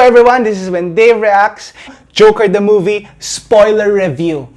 everyone, this is when Dave reacts. Joker the movie spoiler review.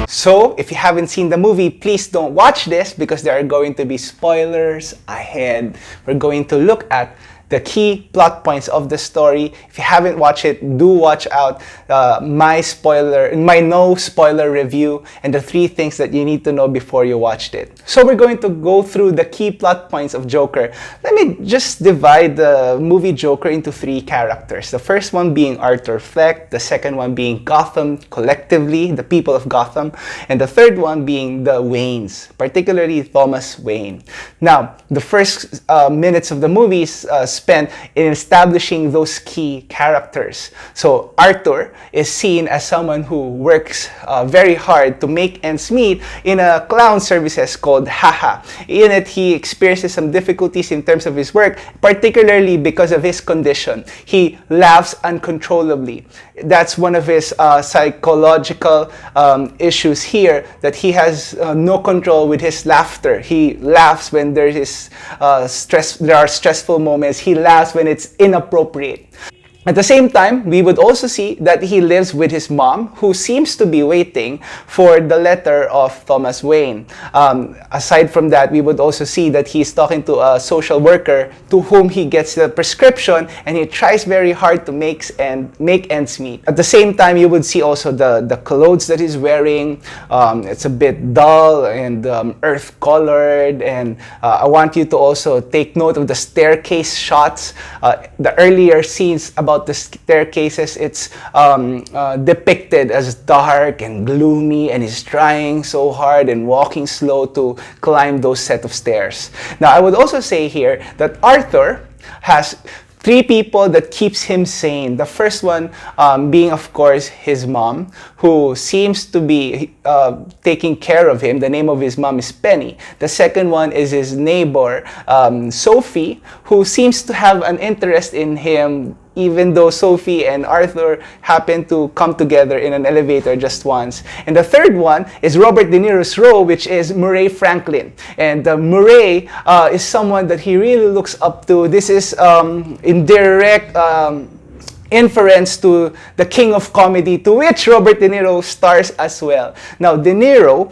So, if you haven't seen the movie, please don't watch this because there are going to be spoilers ahead. We're going to look at the key plot points of the story. If you haven't watched it, do watch out my no spoiler review and the 3 things that you need to know before you watched it. So we're going to go through the key plot points of Joker. Let me just divide the movie Joker into 3 characters. The first one being Arthur Fleck, the second one being Gotham collectively, the people of Gotham, and the third one being the Waynes, particularly Thomas Wayne. Now, the first minutes of the movie is spent in establishing those key characters. So Arthur is seen as someone who works very hard to make ends meet in a clown services called Haha. In it, he experiences some difficulties in terms of his work, particularly because of his condition. He laughs uncontrollably. That's one of his psychological issues here, that he has no control with his laughter. He laughs when there are stressful moments. He laughs when it's inappropriate. At the same time, we would also see that he lives with his mom, who seems to be waiting for the letter of Thomas Wayne. Aside from that, we would also see that he's talking to a social worker to whom he gets the prescription, and he tries very hard to make ends meet. At the same time, you would see also the clothes that he's wearing. It's a bit dull and earth-colored, and I want you to also take note of the staircase shots. The earlier scenes about the staircases, it's depicted as dark and gloomy, and he's trying so hard and walking slow to climb those set of stairs. Now, I would also say here that Arthur has 3 people that keeps him sane. The first one being, of course, his mom, who seems to be taking care of him. The name of his mom is Penny. The second one is his neighbor, Sophie, who seems to have an interest in him, even though Sophie and Arthur happen to come together in an elevator just once. And the third one is Robert De Niro's role, which is Murray Franklin. And Murray is someone that he really looks up to. This is in direct inference to the king of comedy, to which Robert De Niro stars as well. Now, De Niro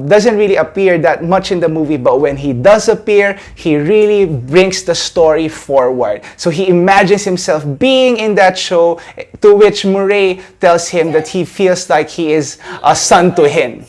doesn't really appear that much in the movie, but when he does appear, he really brings the story forward. So he imagines himself being in that show, to which Murray tells him that he feels like he is a son to him.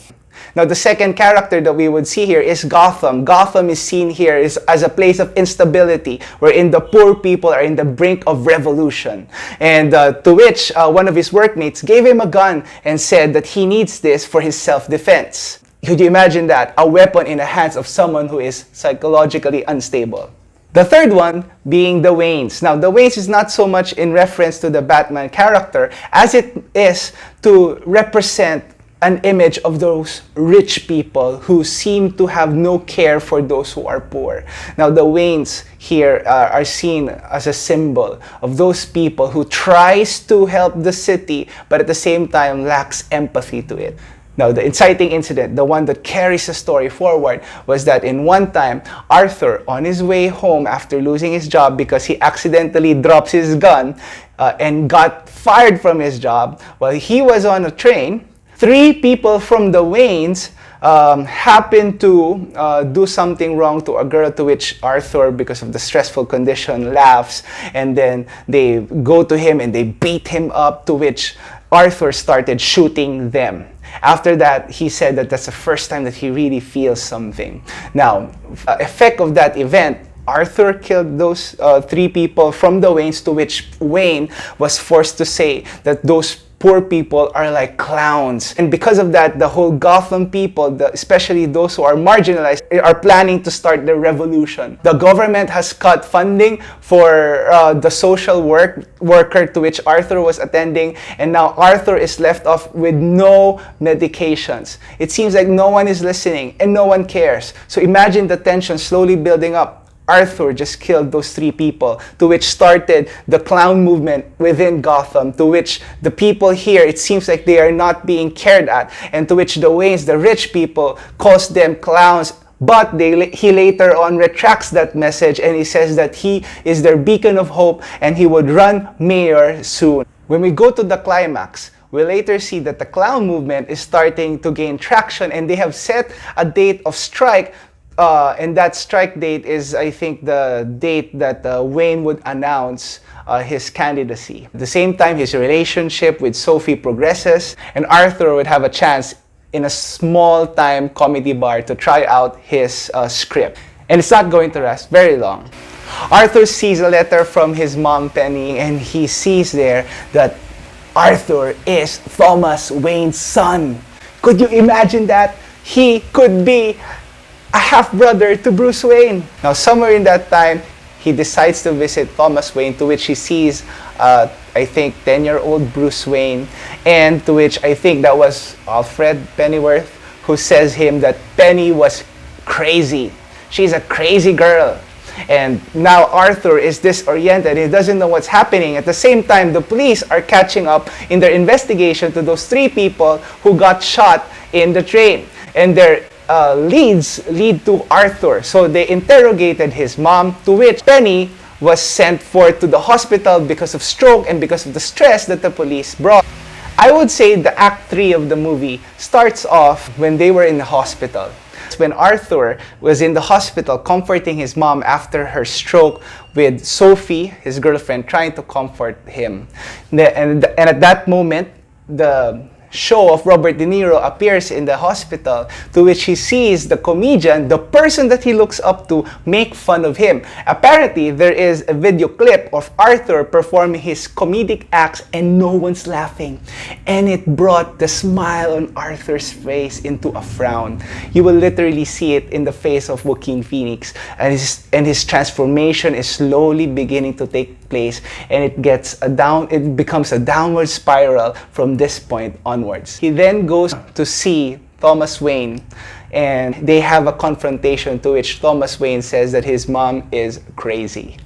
Now, the second character that we would see here is Gotham. Gotham is seen here as a place of instability, wherein the poor people are in the brink of revolution. And to which one of his workmates gave him a gun and said that he needs this for his self-defense. Could you imagine that? A weapon in the hands of someone who is psychologically unstable. The third one being the Waynes. Now, the Waynes is not so much in reference to the Batman character as it is to represent an image of those rich people who seem to have no care for those who are poor. Now, the Waynes here are seen as a symbol of those people who tries to help the city, but at the same time lacks empathy to it. Now, the inciting incident, the one that carries the story forward, was that in one time, Arthur, on his way home after losing his job because he accidentally drops his gun and got fired from his job, while he was on a train, 3 people from the Waynes happened to do something wrong to a girl, to which Arthur, because of the stressful condition, laughs, and then they go to him and they beat him up, to which Arthur started shooting them. After that, he said that that's the first time that he really feels something. Now, effect of that event, Arthur killed those 3 people from the Waynes, to which Wayne was forced to say that those poor people are like clowns. And because of that, the whole Gotham people, especially those who are marginalized, are planning to start the revolution. The government has cut funding for the social worker to which Arthur was attending, and now Arthur is left off with no medications. It seems like no one is listening and no one cares. So imagine the tension slowly building up. Arthur just killed those 3 people, to which started the clown movement within Gotham, to which the people here, it seems like they are not being cared at, and to which the Waynes, the rich people, calls them clowns But he later on retracts that message, and he says that he is their beacon of hope and he would run mayor soon. When we go to the climax, we later see that the clown movement is starting to gain traction, and they have set a date of strike, and that strike date is, I think, the date that Wayne would announce his candidacy. At the same time, his relationship with Sophie progresses, and Arthur would have a chance in a small-time comedy bar to try out his script. And it's not going to last very long. Arthur sees a letter from his mom, Penny, and he sees there that Arthur is Thomas Wayne's son. Could you imagine that? He could be a half-brother to Bruce Wayne. Now, somewhere in that time, he decides to visit Thomas Wayne, to which he sees, I think, 10-year-old Bruce Wayne, and to which I think that was Alfred Pennyworth, who says him that Penny was crazy. She's a crazy girl. And now Arthur is disoriented. He doesn't know what's happening. At the same time, the police are catching up in their investigation to those 3 people who got shot in the train. And their leads lead to Arthur. So they interrogated his mom, to which Penny was sent forth to the hospital because of stroke and because of the stress that the police brought. I would say the Act 3 of the movie starts off when they were in the hospital. When Arthur was in the hospital comforting his mom after her stroke, with Sophie, his girlfriend, trying to comfort him. And at that moment, the show of Robert De Niro appears in the hospital, to which he sees the comedian, the person that he looks up to, make fun of him. Apparently, there is a video clip of Arthur performing his comedic acts and no one's laughing. And it brought the smile on Arthur's face into a frown. You will literally see it in the face of Joaquin Phoenix, and his transformation is slowly beginning to take place, and it becomes a downward spiral from this point onwards. He then goes to see Thomas Wayne, and they have a confrontation, to which Thomas Wayne says that his mom is crazy.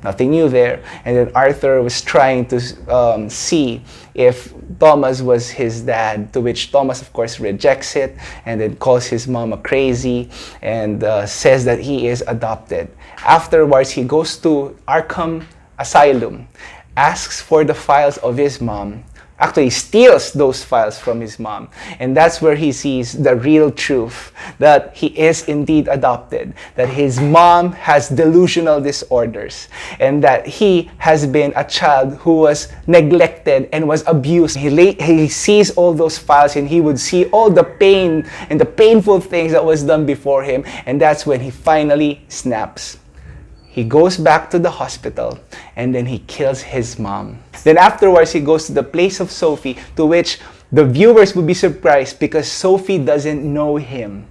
Nothing new there. And then Arthur was trying to see if Thomas was his dad, to which Thomas, of course, rejects it and then calls his mom a crazy and says that he is adopted. Afterwards, he goes to Arkham Asylum, asks for the files of his mom, actually steals those files from his mom, and that's where he sees the real truth, that he is indeed adopted, that his mom has delusional disorders, and that he has been a child who was neglected and was abused. He sees all those files, and he would see all the pain and the painful things that was done before him, and that's when he finally snaps. He goes back to the hospital, and then he kills his mom. Then afterwards, he goes to the place of Sophie, to which the viewers would be surprised because Sophie doesn't know him.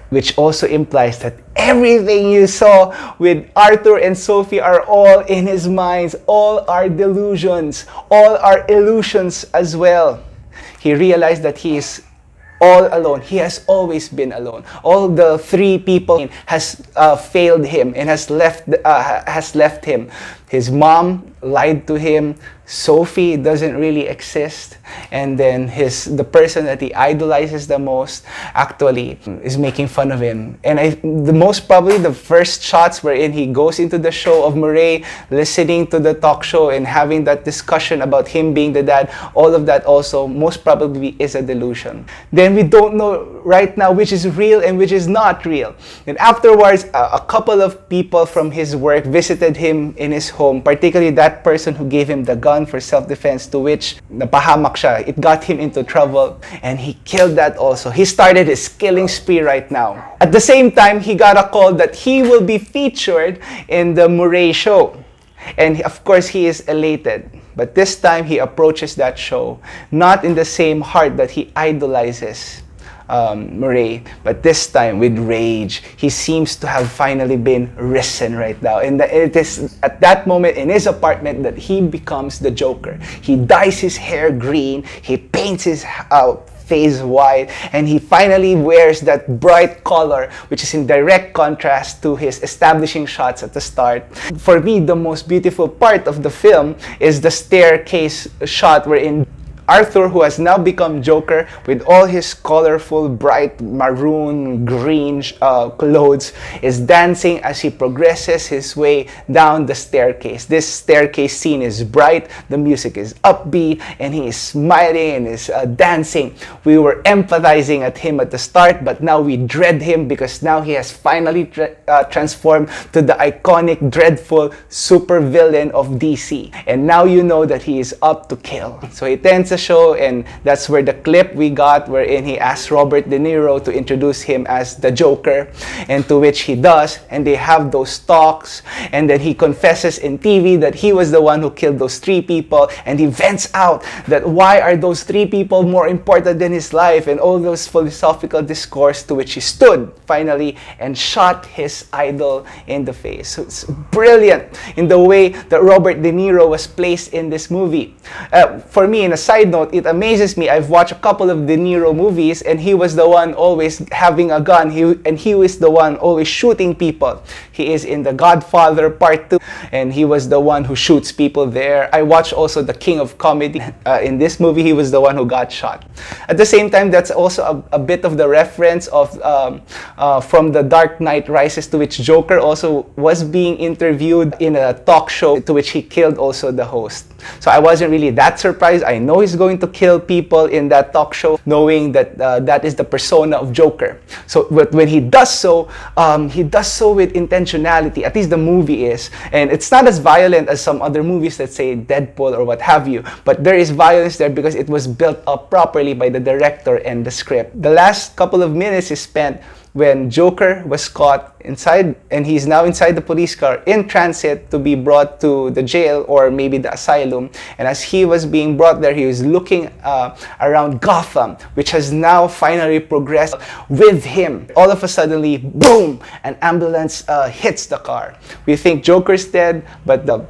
Which also implies that everything you saw with Arthur and Sophie are all in his minds, all are delusions, all are illusions as well. He realized that he is all alone. He has always been alone. All the 3 people has failed him and has left him. His mom lied to him. Sophie doesn't really exist, and then the person that he idolizes the most actually is making fun of him. And most probably the first shots wherein he goes into the show of Murray, listening to the talk show and having that discussion about him being the dad, all of that also most probably is a delusion. Then we don't know right now which is real and which is not real. And afterwards, a couple of people from his work visited him in his home, particularly that person who gave him the gun for self-defense, to which napahamak siya. It got him into trouble, and he killed that also. He started his killing spree right now. At the same time, he got a call that he will be featured in the Murray show. And of course, he is elated. But this time, he approaches that show not in the same heart that he idolizes Murray, but this time with rage. He seems to have finally been risen right now, and it is at that moment in his apartment that he becomes the Joker. He dyes his hair green, he paints his face white, and he finally wears that bright color, which is in direct contrast to his establishing shots at the start. For me, the most beautiful part of the film is the staircase shot wherein Arthur, who has now become Joker with all his colorful, bright maroon, green clothes, is dancing as he progresses his way down the staircase. This staircase scene is bright, the music is upbeat, and he is smiling and is dancing. We were empathizing at him at the start, but now we dread him because now he has finally transformed to the iconic, dreadful super villain of DC. And now you know that he is up to kill. So he ends the show, and that's where the clip we got wherein he asked Robert De Niro to introduce him as the Joker, and to which he does, and they have those talks, and then he confesses in TV that he was the one who killed those 3 people, and he vents out that why are those 3 people more important than his life, and all those philosophical discourse, to which he stood finally and shot his idol in the face. So it's brilliant in the way that Robert De Niro was placed in this movie. For me, in a side note, it amazes me. I've watched a couple of De Niro movies, and he was the one always having a gun, and he was the one always shooting people. He is in The Godfather Part 2, and he was the one who shoots people there. I watched also The King of Comedy. In this movie, he was the one who got shot. At the same time, that's also a bit of the reference of from The Dark Knight Rises, to which Joker also was being interviewed in a talk show, to which he killed also the host. So I wasn't really that surprised. I know he's going to kill people in that talk show, knowing that that is the persona of Joker. So but when he does so with intentionality. At least the movie is. And it's not as violent as some other movies, let's say Deadpool or what have you. But there is violence there because it was built up properly by the director and the script. The last couple of minutes is spent when Joker was caught inside, and he's now inside the police car in transit to be brought to the jail or maybe the asylum. And as he was being brought there, he was looking around Gotham, which has now finally progressed with him. All of a suddenly, boom, an ambulance hits the car. We think Joker's dead, but the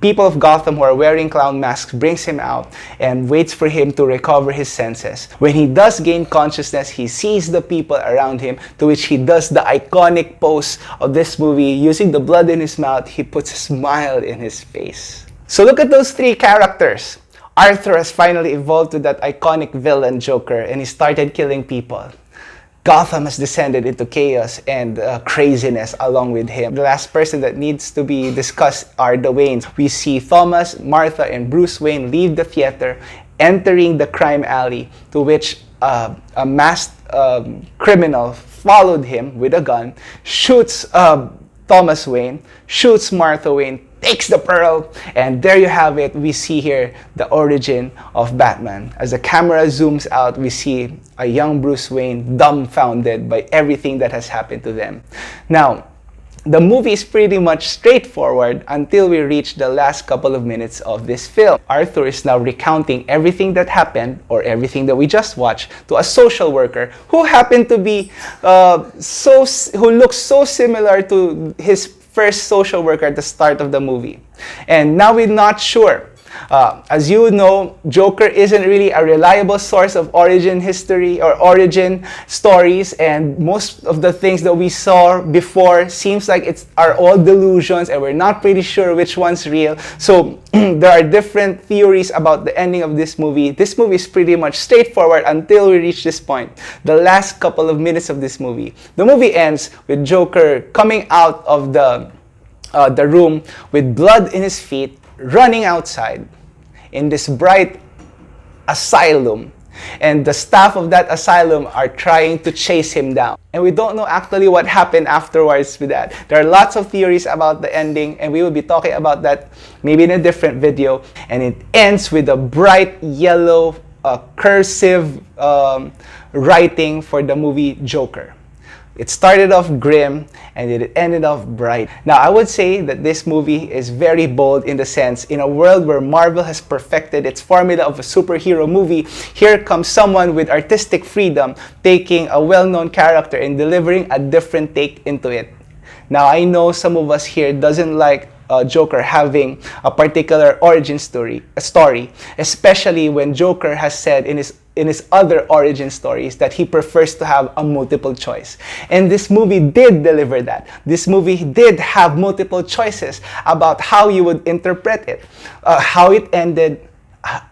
people of Gotham who are wearing clown masks brings him out and waits for him to recover his senses. When he does gain consciousness, he sees the people around him, to which he does the iconic pose of this movie. Using the blood in his mouth, he puts a smile in his face. So look at those 3 characters. Arthur has finally evolved to that iconic villain Joker, and he started killing people. Gotham has descended into chaos and craziness along with him. The last person that needs to be discussed are the Waynes. We see Thomas, Martha, and Bruce Wayne leave the theater, entering the crime alley, to which a masked criminal followed him with a gun, shoots Thomas Wayne, shoots Martha Wayne, takes the pearl, and there you have it. We see here the origin of Batman. As the camera zooms out, we see a young Bruce Wayne dumbfounded by everything that has happened to them. Now, the movie is pretty much straightforward until we reach the last couple of minutes of this film. Arthur is now recounting everything that happened, or everything that we just watched, to a social worker who happened to be who looks so similar to his first social worker at the start of the movie. And now we're not sure. As you know, Joker isn't really a reliable source of origin history or origin stories, and most of the things that we saw before seems like are all delusions, and we're not pretty sure which one's real. So there are different theories about the ending of this movie. This movie is pretty much straightforward until we reach this point, the last couple of minutes of this movie. The movie ends with Joker coming out of the room with blood in his feet, running outside in this bright asylum, and the staff of that asylum are trying to chase him down. And we don't know actually what happened afterwards with that. There are lots of theories about the ending, and we will be talking about that maybe in a different video. And it ends with a bright yellow cursive writing for the movie Joker. It started off grim and it ended off bright. Now, I would say that this movie is very bold in the sense, in a world where Marvel has perfected its formula of a superhero movie, here comes someone with artistic freedom taking a well-known character and delivering a different take into it. Now, I know some of us here doesn't like Joker having a particular origin story, especially when Joker has said in his other origin stories that he prefers to have a multiple choice. And this movie did deliver that. This movie did have multiple choices about how you would interpret it, how it ended,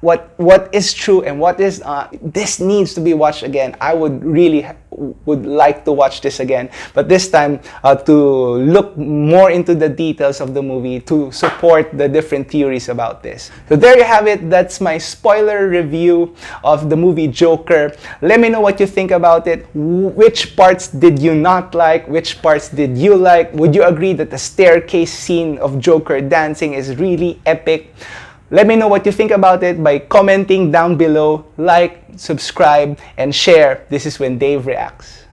what is true and what is this needs to be watched again. I would really would like to watch this again, but this time to look more into the details of the movie to support the different theories about this. So there you have it. That's my spoiler review of the movie Joker. Let me know what you think about it. Which parts did you not like? Which parts did you like? Would you agree that the staircase scene of Joker dancing is really epic? Let me know what you think about it by commenting down below. Like, subscribe, and share. This is When Dave Reacts.